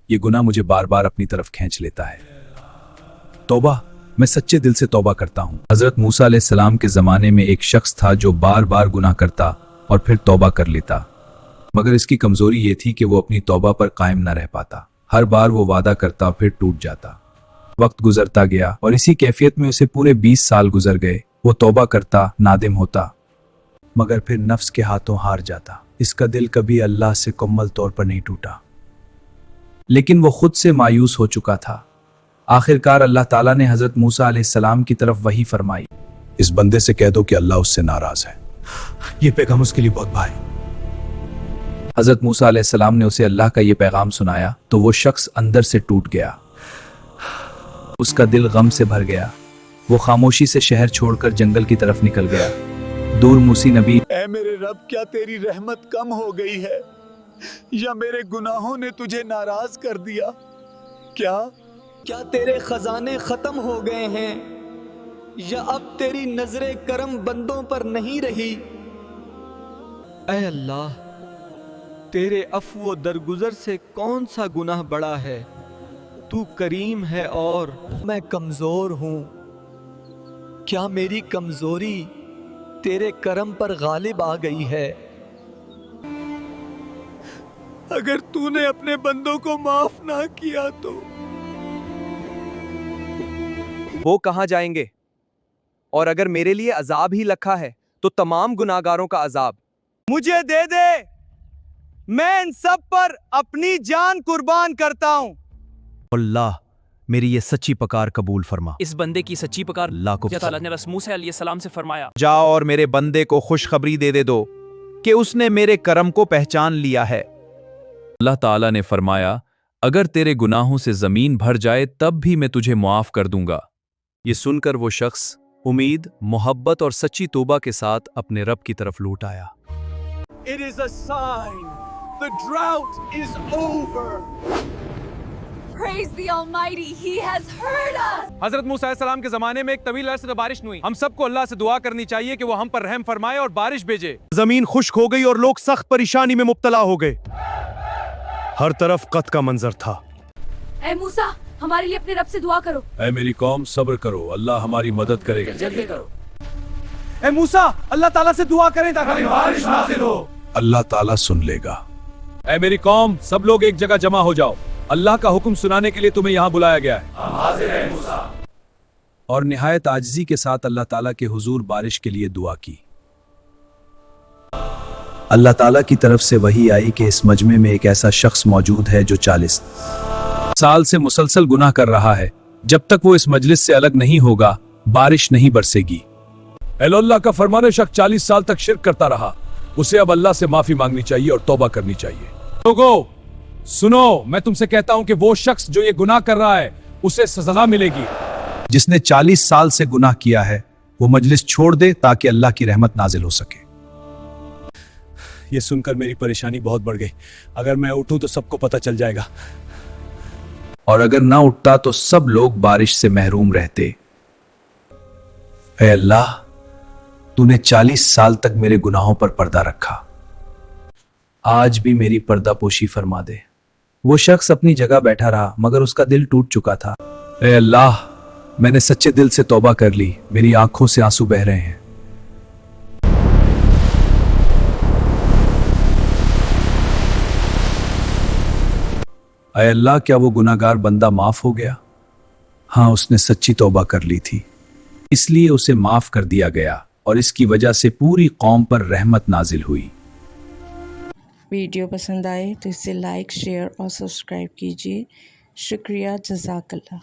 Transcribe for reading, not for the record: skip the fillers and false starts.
ये गुनाह मुझे बार बार अपनी तरफ खींच लेता है। तौबा, मैं सच्चे दिल से तौबा करता हूँ। हजरत मूसा अलैहिस्सलाम के ज़माने में एक शख्स था जो बार बार गुनाह करता और फिर तौबा कर लेता, मगर इसकी कमज़ोरी ये थी कि वो अपनी तौबा पर कायम न रह पाता। हर बार वो वादा करता फिर टूट जाता। वक्त गुजरता गया और इसी कैफियत में उसे पूरे 20 साल गुजर गए। वो तौबा करता, नादिम होता, मगर फिर नफ्स के हाथों हार जाता। इसका दिल कभी अल्लाह से मुकम्मल तौर पर नहीं टूटा, लेकिन वो खुद से मायूस हो चुका था। आखिरकार अल्लाह ताला ने हजरत मूसा अलैहिस्सलाम की तरफ वही फरमाई, इस बंदे से कह दो कि अल्लाह उससे नाराज है। ये पैगाम उसके लिए बहुत भारी। हजरत मूसा अलैहिस्सलाम ने उसे अल्लाह का ये पैगाम सुनाया तो वो शख्स अंदर से टूट गया। उसका दिल गम से भर गया। वो खामोशी से शहर छोड़कर जंगल की तरफ निकल गया। दूर मूसी नबी, ऐ मेरे रब, क्या तेरी रहमत कम हो गई है या मेरे गुनाहों ने तुझे नाराज कर दिया? क्या तेरे खजाने खत्म हो गए हैं या अब तेरी नजरे करम बंदों पर नहीं रही? ऐ अल्लाह, तेरे अफ़्व व दरगुजर से कौन सा गुनाह बड़ा है? तू करीम है और मैं कमजोर हूँ। क्या मेरी कमजोरी तेरे करम पर गालिब आ गई है? अगर तूने अपने बंदों को माफ ना किया तो वो कहाँ जाएंगे? और अगर मेरे लिए अजाब ही रखा है तो तमाम गुनाहगारों का अजाब मुझे दे दे। मैं इन सब पर अपनी जान कुर्बान करता हूं। अल्लाह, मेरी ये सच्ची पुकार कबूल फरमा। इस बंदे की सच्ची पुकार अल्लाह को अल्लाह ताला ने रसूल मूसा अलैहिस्सलाम से फरमाया, जाओ और मेरे बंदे को खुशखबरी दे दो कि उसने मेरे करम को पहचान लिया है। अल्लाह ताला ने फरमाया, अगर तेरे गुनाहों से जमीन भर जाए तब भी मैं तुझे मुआफ कर दूंगा। ये सुनकर वो शख्स उम्मीद, मोहब्बत और सच्ची तौबा के साथ अपने रब की तरफ लौट आया। It is a sign. The drought is over. Praise the Almighty, He has heard us. हजरत मूसा अलैहिस्सलाम के जमाने में एक तवील अरसे तक बारिश नहीं हुई। हम सबको अल्लाह से दुआ करनी चाहिए कि वो हम पर रहम फरमाए और बारिश भेजे। जमीन खुश्क हो गई और लोग सख्त परेशानी में मुब्तला हो गए। हर तरफ कत्ल का मंजर था। ऐ मूसा, हमारे लिए अपने रब से दुआ करो। ऐ मेरी कौम, सब्र करो, अल्लाह हमारी मदद करेगा। जल्दी करो। ए मूसा, अल्लाह ताला से दुआ करें ताकि बारिश नाज़िल हो। अल्लाह ताला सुन लेगा। ऐ मेरी कौम, सब लोग एक जगह जमा हो जाओ। अल्लाह का हुक्म सुनाने के लिए तुम्हें यहाँ बुलाया गया है। हम हाजिर हैं मूसा। और निहायत आजिज़ी के साथ अल्लाह ताला के हुजूर बारिश के लिए दुआ की। अल्लाह ताला की तरफ से वही आई कि इस मजमे में एक ऐसा शख्स मौजूद है जो 40 साल से मुसलसल गुनाह कर रहा है। जब तक वो इस मजलिस से अलग नहीं होगा, बारिश नहीं बरसेगी। अल्लाह का फरमान, शख्स 40 साल तक शिर्क करता रहा, उसे अब अल्लाह से माफी मांगनी चाहिए और तौबा करनी चाहिए। लोगों सुनो, मैं तुमसे कहता हूं कि वो शख्स जो ये गुनाह कर रहा है उसे सजा मिलेगी। जिसने 40 साल से गुनाह किया है वो मजलिस छोड़ दे ताकि अल्लाह की रहमत नाजिल हो सके। ये सुनकर मेरी परेशानी बहुत बढ़ गई। अगर मैं उठूं तो सबको पता चल जाएगा, और अगर ना उठता तो सब लोग बारिश से महरूम रहते। ऐ अल्लाह, तूने 40 साल तक मेरे गुनाहों पर पर्दा रखा, आज भी मेरी पर्दा पोशी फरमा दे। वो शख्स अपनी जगह बैठा रहा मगर उसका दिल टूट चुका था। ऐ अल्लाह, मैंने सच्चे दिल से तौबा कर ली, मेरी आंखों से आंसू बह रहे हैं। ऐ अल्लाह, क्या वो गुनाहगार बंदा माफ हो गया? हाँ, उसने सच्ची तौबा कर ली थी, इसलिए उसे माफ कर दिया गया और इसकी वजह से पूरी कौम पर रहमत नाजिल हुई। वीडियो पसंद आए तो इसे लाइक, शेयर और सब्सक्राइब कीजिए। शुक्रिया, जज़ाकल्लाह।